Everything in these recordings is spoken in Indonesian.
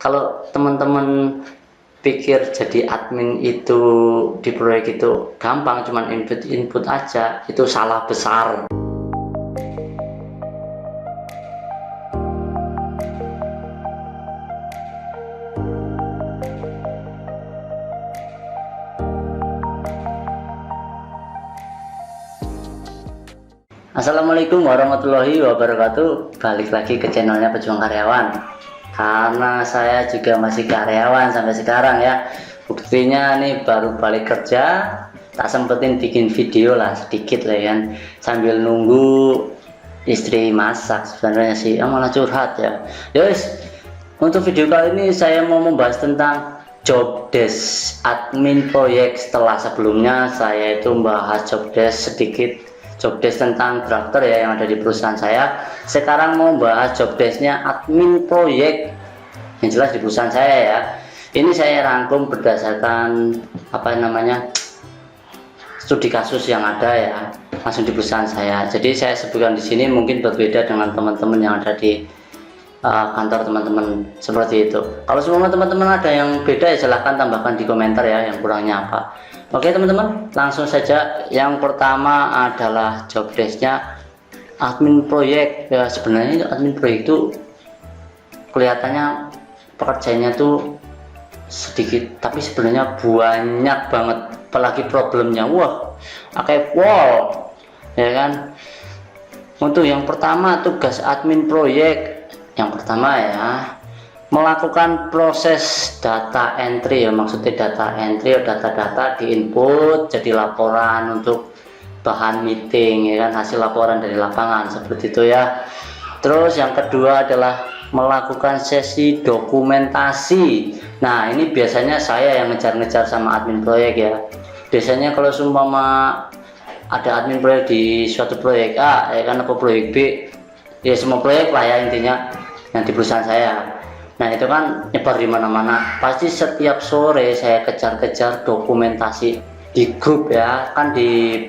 Kalau teman-teman pikir jadi admin itu di proyek itu gampang, cuman input aja, itu salah besar. Assalamualaikum warahmatullahi wabarakatuh. Balik lagi ke channelnya Pejuang Karyawan. Karena saya juga masih karyawan sampai sekarang ya. Buktinya nih baru balik kerja, tak sempetin bikin video lah sedikit lah kan, sambil nunggu istri masak. Sebenarnya sih malah curhat ya. Yos, untuk video kali ini saya mau membahas tentang job desk admin proyek. Setelah sebelumnya saya itu membahas job desk sedikit, job desk tentang drafter ya yang ada di perusahaan saya. Sekarang mau bahas job desknya admin proyek yang jelas di perusahaan saya ya. Ini saya rangkum berdasarkan studi kasus yang ada ya, langsung di perusahaan saya. Jadi saya sebutkan di sini mungkin berbeda dengan teman-teman yang ada di kantor teman-teman seperti itu. Kalau semua teman-teman ada yang beda ya silahkan tambahkan di komentar ya yang kurangnya apa. Oke teman-teman, langsung saja. Yang pertama adalah job desknya admin proyek ya. Sebenarnya admin proyek itu kelihatannya pekerjaannya tuh sedikit, tapi sebenarnya banyak banget, apalagi problemnya wah kayak wow ya kan. Untuk yang pertama tugas admin proyek yang pertama ya, melakukan proses data entry ya, maksudnya data entry ya, data-data diinput jadi laporan untuk bahan meeting ya kan, hasil laporan dari lapangan seperti itu ya. Terus yang kedua adalah melakukan sesi dokumentasi. Nah ini biasanya saya yang ngejar-ngejar sama admin proyek ya. Biasanya kalau seumpama ada admin proyek di suatu proyek A ya kan, apa proyek B ya, semua proyek lah ya intinya yang di perusahaan saya. Nah itu kan nyebar di mana-mana. Pasti setiap sore saya kejar-kejar dokumentasi di grup ya. Kan di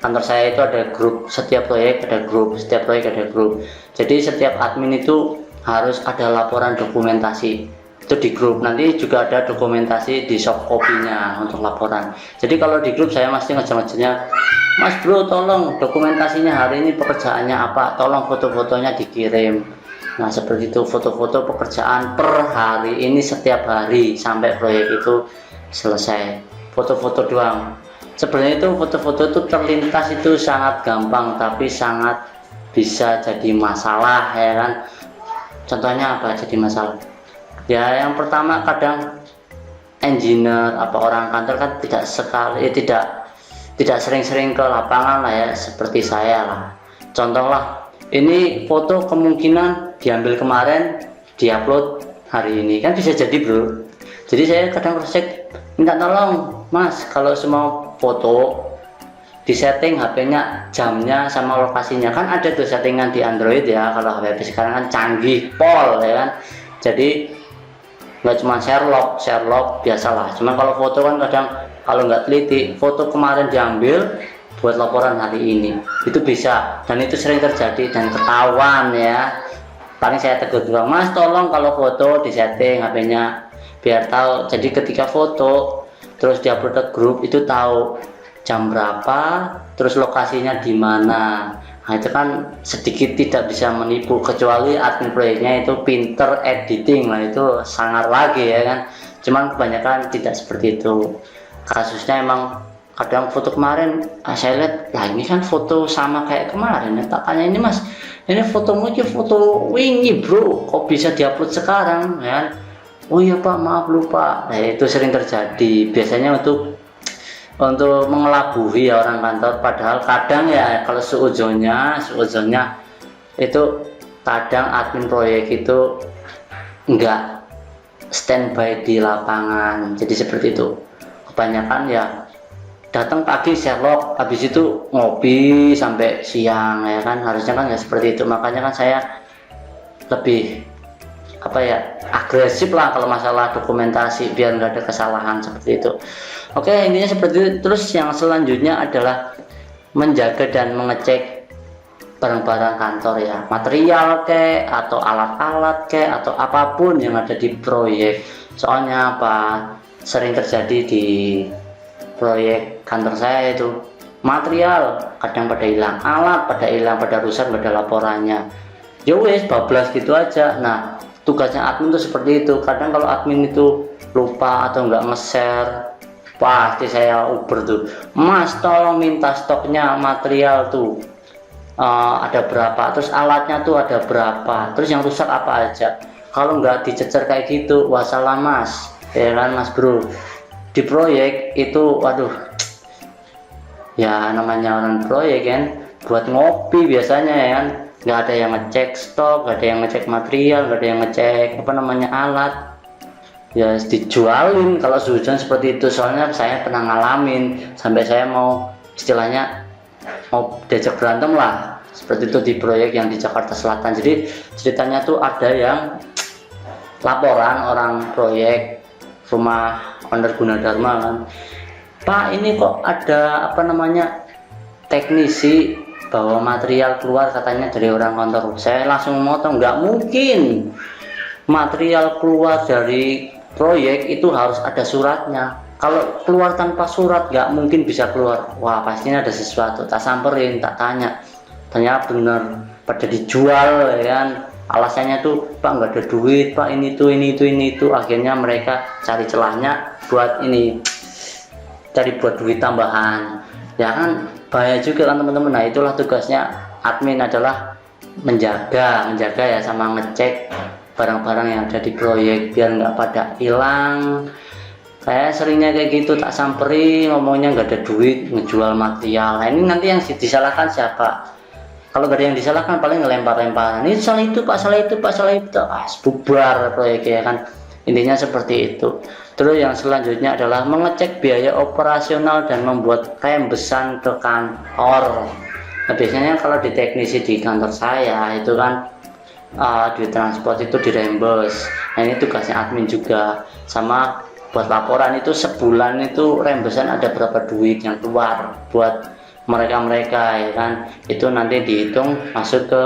kantor saya itu ada grup, setiap proyek ada grup, setiap proyek ada grup. Jadi setiap admin itu harus ada laporan dokumentasi itu di grup. Nanti juga ada dokumentasi di soft copy-nya untuk laporan. Jadi kalau di grup saya masih ngejar-ngejarnya, Mas bro tolong dokumentasinya hari ini pekerjaannya apa, tolong foto-fotonya dikirim. Nah seperti itu, foto-foto pekerjaan per hari ini setiap hari sampai proyek itu selesai. Foto-foto doang. Sebenarnya itu foto-foto itu terlintas itu sangat gampang, tapi sangat bisa jadi masalah ya kan. Contohnya apa jadi masalah? Ya yang pertama, kadang engineer apa orang kantor kan tidak sering-sering ke lapangan lah ya, seperti saya lah. Contoh lah, ini foto kemungkinan diambil kemarin, diupload hari ini, kan bisa jadi bro. Jadi saya kadang cek, minta tolong mas, kalau semua foto di setting HP-nya, jamnya sama lokasinya. Kan ada tuh settingan di Android ya, kalau HP sekarang kan canggih pol ya kan. Jadi nggak cuma Sherlock biasalah. Cuma kalau foto kan kadang kalau nggak teliti, foto kemarin diambil buat laporan hari ini itu bisa, dan itu sering terjadi dan ketahuan ya. Paling saya tegur doang, mas tolong kalau foto di setting HP-nya biar tahu. Jadi ketika foto terus diupload ke grup itu tahu jam berapa, terus lokasinya di mana. Nah itu kan sedikit tidak bisa menipu, kecuali admin proyeknya itu pinter editing lah, itu sangat lagi ya kan. Cuman kebanyakan tidak seperti itu kasusnya. Emang kadang foto kemarin saya lihat, lah ini kan foto sama kayak kemarin ya. Tak tanya, ini mas ini fotomu itu foto wingi bro, kok bisa diupload sekarang ya kan? Oh iya pak, maaf lupa. Nah itu sering terjadi biasanya untuk mengelabui ya orang kantor. Padahal kadang ya kalau seujurnya itu kadang admin proyek itu enggak standby di lapangan. Jadi seperti itu kebanyakan ya, datang pagi Sherlock, habis itu ngopi sampai siang ya kan. Harusnya kan ya seperti itu. Makanya kan saya lebih agresif lah kalau masalah dokumentasi biar nggak ada kesalahan seperti itu. Oke, intinya seperti itu. Terus yang selanjutnya adalah menjaga dan mengecek barang-barang kantor ya, material kek atau alat-alat kek atau apapun yang ada di proyek. Soalnya apa, sering terjadi di proyek kantor saya itu material kadang pada hilang, alat pada hilang, pada rusak, pada laporannya. Ya wes bablas gitu aja. Nah, tugasnya admin tuh seperti itu. Kadang kalau admin itu lupa atau nggak nge-share, pasti saya uber tuh, Mas tolong minta stoknya material tuh ada berapa, terus alatnya tuh ada berapa, terus yang rusak apa aja. Kalau nggak dicecer kayak gitu, wassalam Mas, ya kan Mas Bro. Di proyek itu waduh, ya namanya orang proyek kan buat ngopi biasanya ya kan, nggak ada yang ngecek stok, nggak ada yang ngecek material, nggak ada yang ngecek apa namanya alat, ya dijualin kalau hujan seperti itu. Soalnya saya pernah ngalamin sampai saya mau istilahnya mau diajak berantem lah seperti itu di proyek yang di Jakarta Selatan. Jadi ceritanya tuh ada yang laporan orang proyek rumah Owner Gunadarma kan, Pak ini kok ada apa namanya teknisi bawa material keluar katanya dari orang kantor. Saya langsung motong, nggak mungkin material keluar dari proyek itu harus ada suratnya. Kalau keluar tanpa surat nggak mungkin bisa keluar. Wah pastinya ada sesuatu. Tak samperin, tak tanya, ternyata bener pada dijual ya kan. Alasannya tuh Pak nggak ada duit Pak, ini itu. Akhirnya mereka cari celahnya buat ini, cari buat duit tambahan ya kan. Bahaya juga kan teman-teman. Nah itulah tugasnya admin, adalah menjaga ya sama ngecek barang-barang yang ada di proyek biar nggak pada hilang. Saya seringnya kayak gitu, tak samperi ngomongnya nggak ada duit ngejual material. Nah ini nanti yang disalahkan siapa? Kalau nggak ada yang disalahkan paling ngelempar-lemparan, ini salah itu Pak, salah itu Pak, salah itu, bubar proyeknya kan. Intinya seperti itu. Terus yang selanjutnya adalah mengecek biaya operasional dan membuat rembesan ke kantor. Nah biasanya kalau di teknisi di kantor saya itu kan duit transport itu dirembes. Nah ini tugasnya admin juga. Sama buat laporan itu sebulan itu rembesan ada berapa duit yang keluar buat mereka ya kan. Itu nanti dihitung masuk ke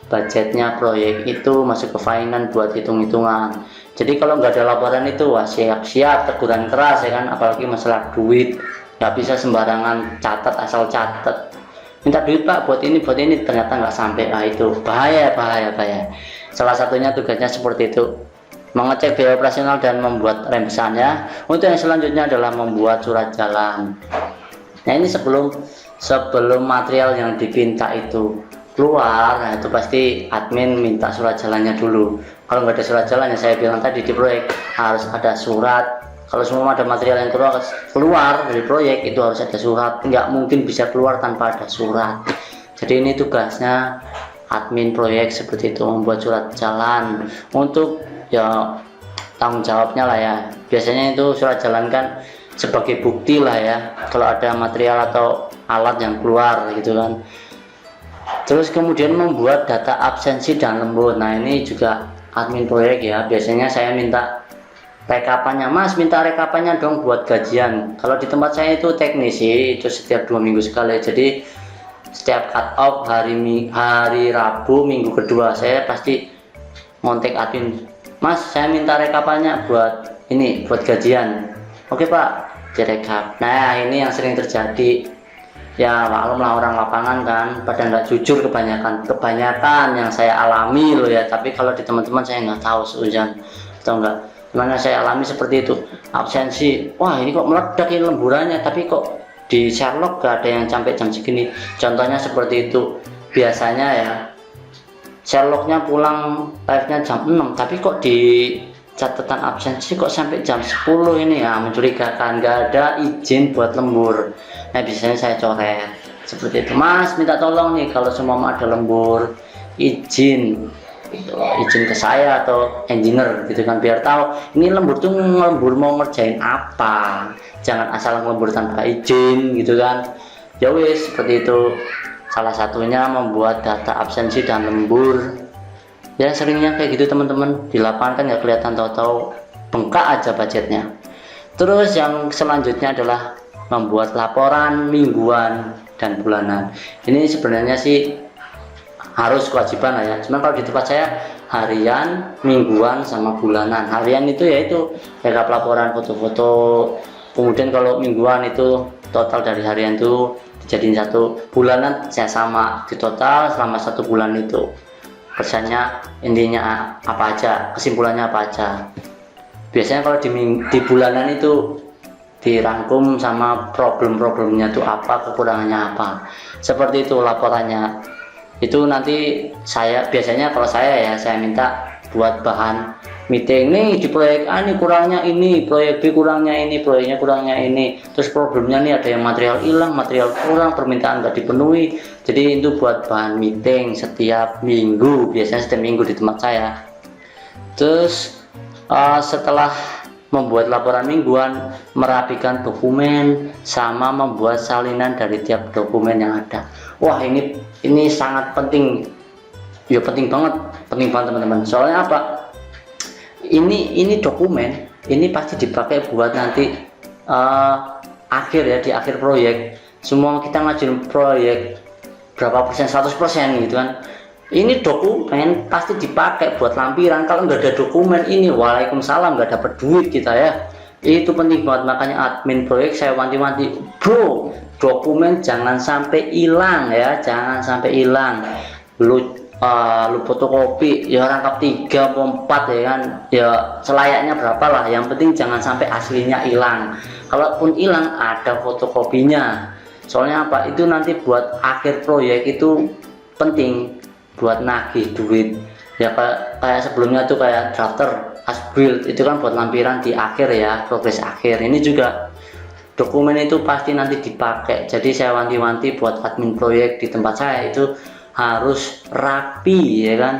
budgetnya proyek, itu masuk ke finance buat hitung-hitungan. Jadi kalau nggak ada laporan itu wah siap-siap teguran keras ya kan. Apalagi masalah duit, nggak bisa sembarangan catat asal catat. Minta duit Pak buat ini ternyata nggak sampai. Nah itu bahaya. Salah satunya tugasnya seperti itu, mengecek biaya operasional dan membuat rembesannya. Untuk yang selanjutnya adalah membuat surat jalan. Nah ini sebelum material yang dipinta itu keluar, nah itu pasti admin minta surat jalannya dulu. Kalau nggak ada surat jalan, yang saya bilang tadi di proyek harus ada surat. Kalau semua ada material yang keluar dari proyek itu harus ada surat, nggak mungkin bisa keluar tanpa ada surat. Jadi ini tugasnya admin proyek seperti itu, membuat surat jalan. Untuk ya tanggung jawabnya lah ya, biasanya itu surat jalan kan sebagai bukti lah ya kalau ada material atau alat yang keluar gitu kan. Terus kemudian membuat data absensi dan lembur. Nah ini juga admin proyek ya, biasanya saya minta rekapannya, Mas minta rekapannya dong buat gajian. Kalau di tempat saya itu teknisi itu setiap 2 minggu sekali, jadi setiap cut off hari Rabu minggu kedua saya pasti ngontek admin, Mas saya minta rekapannya buat ini, buat gajian. Oke Pak, direkap. Nah ini yang sering terjadi ya, maklum lah orang lapangan kan pada nggak jujur kebanyakan yang saya alami loh ya. Tapi kalau di teman-teman saya nggak tahu sehujan atau enggak, mana saya alami seperti itu. Absensi, wah ini kok meledak ini lemburannya, tapi kok di Sherlock gak ada yang sampai jam segini. Contohnya seperti itu. Biasanya ya Sherlocknya pulang live-nya jam 6, tapi kok di catatan absensi kok sampai jam 10 ini ya, mencurigakan. Gak ada izin buat lembur. Nah biasanya saya coret seperti itu, Mas minta tolong nih kalau semua mau ada lembur izin gitu, izin ke saya atau engineer gitu kan, biar tahu ini lembur tuh lembur mau ngerjain apa, jangan asal lembur tanpa izin gitu kan. Ya wis seperti itu. Salah satunya membuat data absensi dan lembur. Ya seringnya kayak gitu teman-teman, di lapangan kan nggak kelihatan, tahu-tahu bengkak aja budgetnya. Terus yang selanjutnya adalah membuat laporan mingguan dan bulanan. Ini sebenarnya sih harus kewajiban lah ya. Cuman kalau di tempat saya harian, mingguan, sama bulanan. Harian itu yaitu backup laporan foto-foto, kemudian kalau mingguan itu total dari harian itu dijadiin satu, bulanan saya sama di total selama 1 bulan itu kerjanya intinya apa aja, kesimpulannya apa aja. Biasanya kalau di bulanan itu dirangkum sama problem-problemnya tuh apa, kekurangannya apa, seperti itu laporannya. Itu nanti saya biasanya kalau saya minta buat bahan meeting nih, di proyek A ini kurangnya ini, proyek B kurangnya ini, proyeknya kurangnya ini, terus problemnya nih ada yang material hilang, material kurang, permintaan nggak dipenuhi. Jadi itu buat bahan meeting setiap minggu, biasanya setiap minggu di tempat saya. Terus setelah membuat laporan mingguan, merapikan dokumen, sama membuat salinan dari tiap dokumen yang ada. Wah, ini sangat penting ya, penting banget teman-teman. Soalnya apa, ini dokumen ini pasti dipakai buat nanti akhir ya, di akhir proyek. Semua kita ngajuin proyek berapa persen, 100% gitu kan, ini dokumen pasti dipakai buat lampiran. Kalau nggak ada dokumen ini, waalaikumsalam, nggak dapat duit kita ya. Itu penting banget, makanya admin proyek saya wanti-wanti, bro, dokumen jangan sampai hilang ya, jangan sampai hilang. Lu fotokopi ya rangkap 3 atau 4 ya kan, ya selayaknya berapa lah, yang penting jangan sampai aslinya hilang. Kalaupun hilang ada fotokopinya, soalnya apa, itu nanti buat akhir proyek itu penting buat nagih duit ya. Kayak sebelumnya tuh kayak drafter, as build itu kan buat lampiran di akhir ya, progres akhir. Ini juga dokumen itu pasti nanti dipakai. Jadi saya wanti-wanti buat admin proyek di tempat saya itu harus rapi ya kan,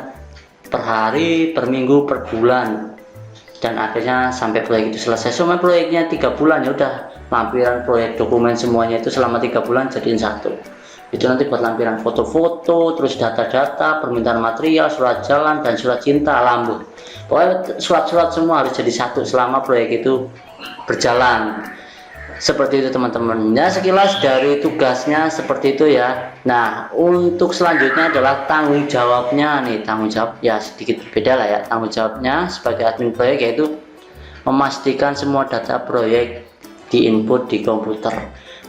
per hari, per minggu, per bulan, dan akhirnya sampai proyek itu selesai. Semua proyeknya 3 bulan ya udah, lampiran proyek dokumen semuanya itu selama 3 bulan jadiin satu. Itu nanti buat lampiran foto-foto, terus data-data, permintaan material, surat jalan, dan surat cinta, lambung. Pokoknya surat-surat semua harus jadi satu selama proyek itu berjalan. Seperti itu teman-teman ya, sekilas dari tugasnya seperti itu ya. Nah, untuk selanjutnya adalah tanggung jawabnya nih. Tanggung jawab ya sedikit berbeda lah ya. Tanggung jawabnya sebagai admin proyek yaitu memastikan semua data proyek diinput di komputer.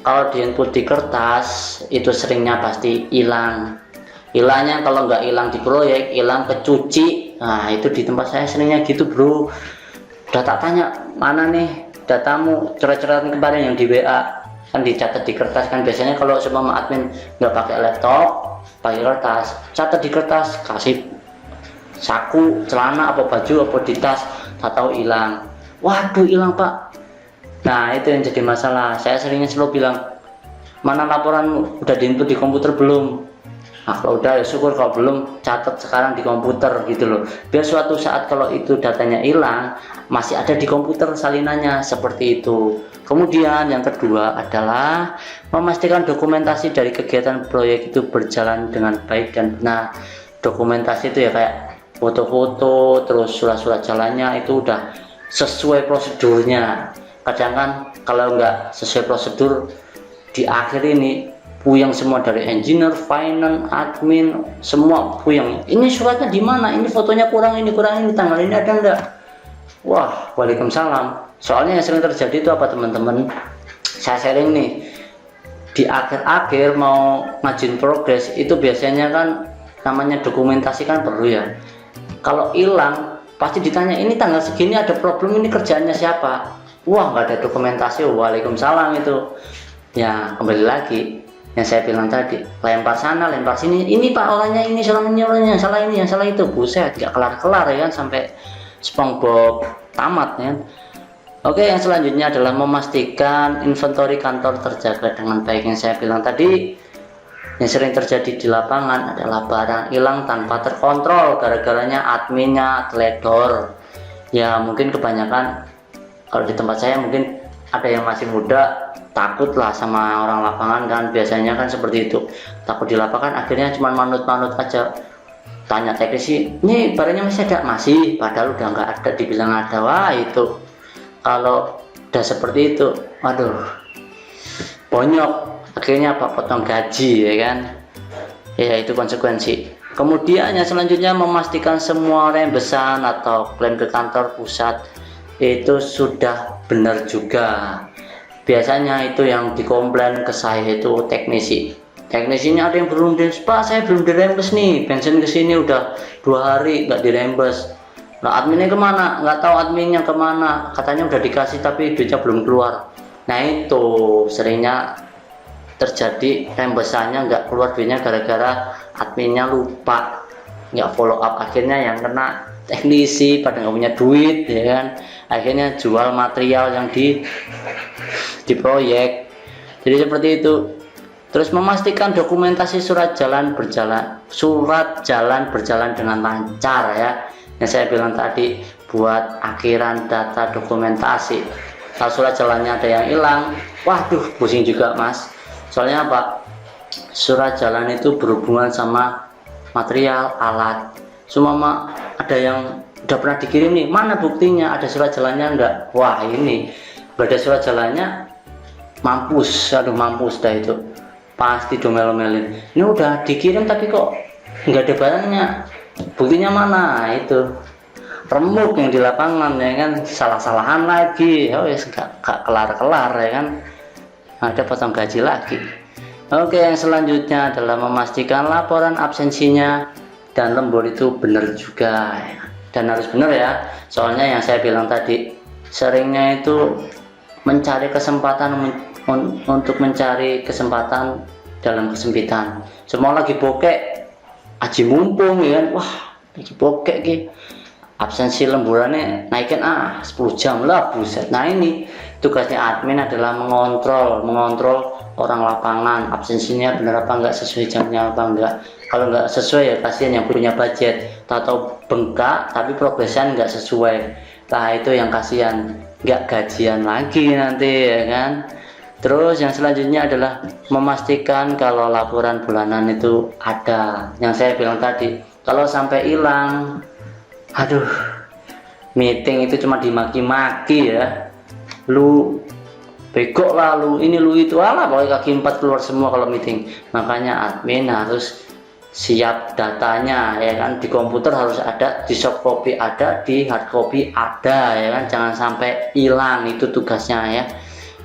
Kalau diinput di kertas itu seringnya pasti hilang. Hilangnya kalau nggak hilang di proyek, hilang kecuci. Nah, itu di tempat saya seringnya gitu bro. Udah tak tanya, mana nih datamu, coret-coretan kemarin yang di WA, kan dicatat di kertas kan. Biasanya kalau semua admin nggak pakai laptop, pakai kertas, catat di kertas, kasih saku, celana, apa baju, apa di tas, tak tahu hilang. Waduh, hilang pak. Nah, itu yang jadi masalah. Saya seringnya selalu bilang, mana laporanmu, udah diinput di komputer belum? Nah, kalau udah ya syukur, kalau belum catat sekarang di komputer gitu loh, biar suatu saat kalau itu datanya hilang masih ada di komputer salinannya, seperti itu. Kemudian yang kedua adalah memastikan dokumentasi dari kegiatan proyek itu berjalan dengan baik dan benar. Dokumentasi itu ya kayak foto-foto, terus surat-surat jalannya itu udah sesuai prosedurnya. Kadang kan kalau nggak sesuai prosedur, di akhir ini puyeng semua, dari engineer, finance, admin, semua puyeng. Ini suratnya di mana? Ini fotonya kurang ini, tanggal ini ada enggak? Wah, waalaikumsalam. Soalnya yang sering terjadi itu apa teman-teman? Saya sharing nih, di akhir-akhir mau ngajuin progres itu biasanya kan namanya dokumentasi kan perlu ya. Kalau hilang pasti ditanya, ini tanggal segini ada problem, ini kerjaannya siapa? Wah, nggak ada dokumentasi. Waalaikumsalam itu. Ya kembali lagi yang saya bilang tadi, lempar sana lempar sini, ini pak orangnya ini salah, ini orangnya salah, ini yang salah itu, buset, nggak kelar-kelar ya kan, sampai SpongeBob tamat ya. Oke, yang selanjutnya adalah memastikan inventory kantor terjaga dengan baik. Yang saya bilang tadi, yang sering terjadi di lapangan adalah barang hilang tanpa terkontrol, gara-garanya adminnya teledor. Ya mungkin kebanyakan kalau di tempat saya mungkin ada yang masih muda, takut lah sama orang lapangan kan, biasanya kan seperti itu, takut di lapangan, akhirnya cuma manut-manut aja. Tanya teknisi, ini barangnya masih ada? Masih, padahal udah nggak ada, dibilang ada. Wah, itu kalau udah seperti itu, waduh, bonyok, akhirnya apa, potong gaji ya kan. Ya itu konsekuensi. Kemudian yang selanjutnya memastikan semua rembesan atau klaim ke kantor pusat itu sudah benar juga. Biasanya itu yang dikomplain ke saya itu teknisinya ada yang belum Pak, saya belum dirembes nih, bensin kesini udah 2 hari nggak dirembes. Nah, adminnya kemana? Nggak tahu adminnya kemana, katanya udah dikasih tapi duitnya belum keluar. Nah, itu seringnya terjadi rembesannya nggak keluar duitnya gara-gara adminnya lupa, nggak follow up, akhirnya yang kena teknisi pada nggak punya duit, ya kan, akhirnya jual material yang di proyek. Jadi seperti itu. Terus memastikan dokumentasi surat jalan berjalan dengan lancar, ya, yang saya bilang tadi, buat akhiran data dokumentasi. Kalau surat jalannya ada yang hilang, waduh pusing juga mas. Soalnya apa, surat jalan itu berhubungan sama material, alat. Semua ada yang udah pernah dikirim nih, mana buktinya, ada surat jalannya enggak? Wah, ini ada surat jalannya, mampus dah itu, pasti domel-domelin. Ini udah dikirim tapi kok nggak ada barangnya, buktinya mana? Itu remuk yang di lapangan, ya kan, salah-salahan lagi, oh ya gak kelar-kelar, ya kan, ada potong gaji lagi. Oke, yang selanjutnya adalah memastikan laporan absensinya dan lembur itu benar juga, ya. Dan harus benar ya, soalnya yang saya bilang tadi, seringnya itu mencari kesempatan untuk mencari kesempatan dalam kesempitan. Semua lagi bokek, aji mumpung, ya kan, wah lagi bokek gitu, absensi lemburannya naikin 10 jam lah, buset. Nah, ini tugasnya admin adalah mengontrol orang lapangan, absensinya benar apa enggak, sesuai jamnya apa enggak. Kalau enggak sesuai ya kasihan yang punya budget, atau bengkak tapi progresnya enggak sesuai. Nah, itu yang kasihan, enggak gajian lagi nanti, ya kan. Terus yang selanjutnya adalah memastikan kalau laporan bulanan itu ada. Yang saya bilang tadi, kalau sampai hilang, aduh, meeting itu cuma dimaki-maki, ya, lu bego lah, lu ini lu itu, alah pokoknya kaki 4 keluar semua kalau meeting. Makanya admin harus siap datanya, ya kan, di komputer harus ada, di soft copy ada, di hard copy ada, ya kan, jangan sampai hilang. Itu tugasnya, ya,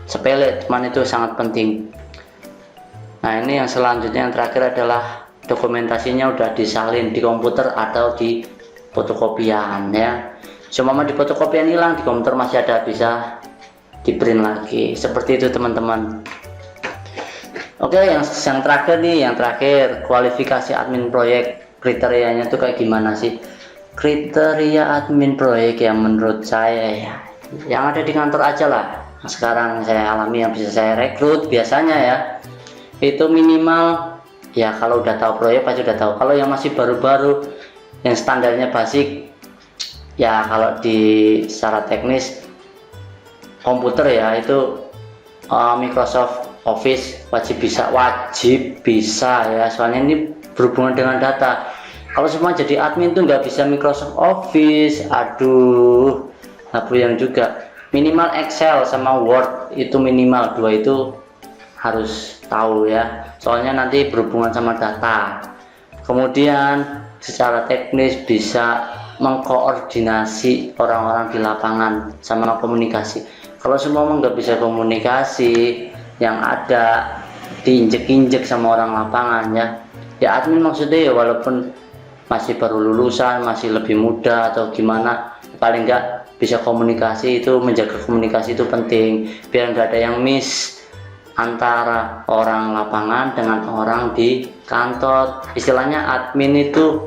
sepele cuman itu sangat penting. Nah, ini yang selanjutnya, yang terakhir adalah dokumentasinya udah disalin di komputer atau di fotokopian, ya. Cuma di fotokopian hilang, di komputer masih ada, bisa di print lagi. Seperti itu teman-teman. Oke, yang terakhir nih, yang terakhir, kualifikasi admin proyek. Kriterianya tuh kayak gimana sih? Kriteria admin proyek yang menurut saya, ya, yang ada di kantor aja lah, sekarang saya alami, yang bisa saya rekrut biasanya, ya, itu minimal, ya, kalau udah tahu proyek pasti udah tahu. Kalau yang masih baru-baru, yang standarnya basic, ya, kalau di secara teknis komputer, ya, itu Microsoft Office wajib bisa, ya, soalnya ini berhubungan dengan data. Kalau semua jadi admin tuh nggak bisa Microsoft Office, aduh, aku yang juga. Minimal Excel sama Word itu minimal, 2 itu harus tahu, ya, soalnya nanti berhubungan sama data. Kemudian secara teknis bisa mengkoordinasi orang-orang di lapangan sama komunikasi. Kalau semua nggak bisa komunikasi, yang ada diinjek-injek sama orang lapangan, ya admin maksudnya, ya, walaupun masih baru lulusan, masih lebih muda atau gimana, paling nggak bisa komunikasi. Itu menjaga komunikasi itu penting, biar nggak ada yang miss antara orang lapangan dengan orang di kantor. Istilahnya admin itu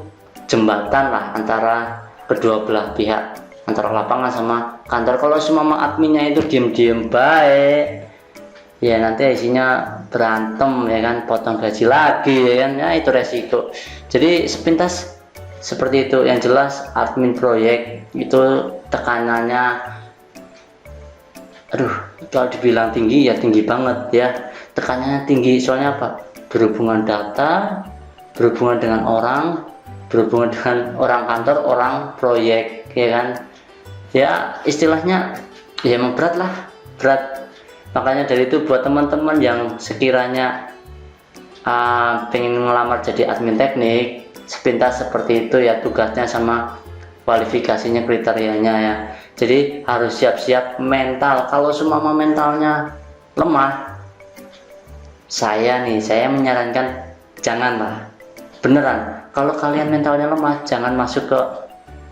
jembatan lah antara kedua belah pihak, antara lapangan sama kantor. Kalau semua adminnya itu diem-diem baik, ya, nanti isinya berantem, ya kan, potong gaji lagi, ya kan, ya, itu resiko. Jadi sepintas seperti itu. Yang jelas admin proyek itu tekanannya, aduh, kalau dibilang tinggi, ya tinggi banget, ya, tekanannya tinggi. Soalnya apa, berhubungan data, berhubungan dengan orang, berhubungan dengan orang kantor, orang proyek, ya kan, ya, istilahnya, ya, emang berat lah, berat. Makanya dari itu buat teman-teman yang sekiranya pengen ngelamar jadi admin teknik, sepintas seperti itu ya tugasnya sama kualifikasinya, kriterianya ya. Jadi harus siap-siap mental. Kalau semua mentalnya lemah, saya menyarankan janganlah, beneran. Kalau kalian mentalnya lemah, jangan masuk ke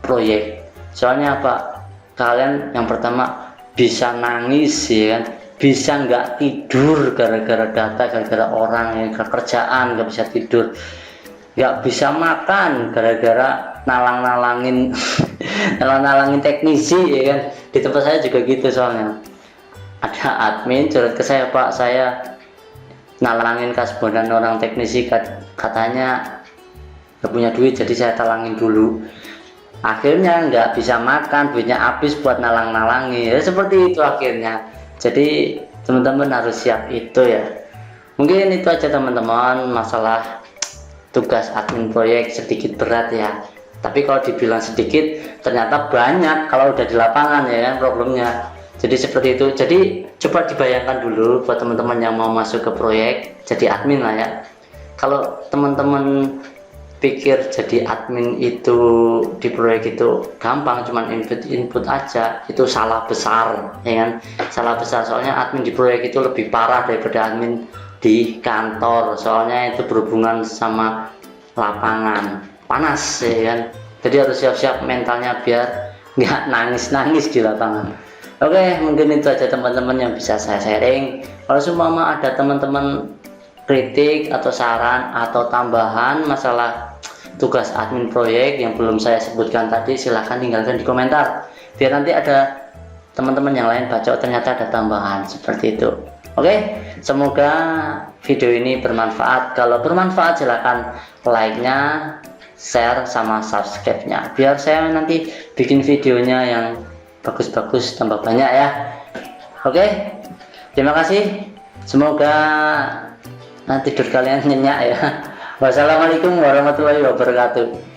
proyek. Soalnya apa? Kalian yang pertama bisa nangis ya kan, bisa nggak tidur gara-gara data, gara-gara orang yang kerjaan nggak bisa tidur, nggak bisa makan gara-gara nalang-nalangin nalang-nalangin teknisi ya kan. Di tempat saya juga gitu, soalnya ada admin curhat ke saya, Pak, saya nalangin kasbonan orang teknisi, katanya nggak punya duit, jadi saya talangin dulu, akhirnya nggak bisa makan, duitnya habis buat nalang-nalangi ya, seperti itu akhirnya. Jadi teman-teman harus siap itu ya. Mungkin itu aja teman-teman, masalah tugas admin proyek sedikit berat ya, tapi kalau dibilang sedikit ternyata banyak kalau udah di lapangan ya kan problemnya. Jadi seperti itu. Jadi coba dibayangkan dulu buat teman-teman yang mau masuk ke proyek jadi admin lah ya. Kalau teman-teman pikir jadi admin itu di proyek itu gampang, cuman input aja, itu salah besar ya kan, salah besar. Soalnya admin di proyek itu lebih parah daripada admin di kantor, soalnya itu berhubungan sama lapangan panas ya kan. Jadi harus siap-siap mentalnya biar nggak nangis-nangis di lapangan. Oke, mungkin itu aja teman-teman yang bisa saya sharing. Kalau seumpama ada teman-teman kritik atau saran atau tambahan masalah tugas admin proyek yang belum saya sebutkan tadi, silahkan tinggalkan di komentar biar nanti ada teman-teman yang lain baca, oh, ternyata ada tambahan seperti itu. Oke, semoga video ini bermanfaat. Kalau bermanfaat silahkan like-nya, share sama subscribe-nya biar saya nanti bikin videonya yang bagus-bagus tambah banyak ya. Oke, terima kasih, semoga tidur kalian nyenyak ya. Wassalamualaikum warahmatullahi wabarakatuh.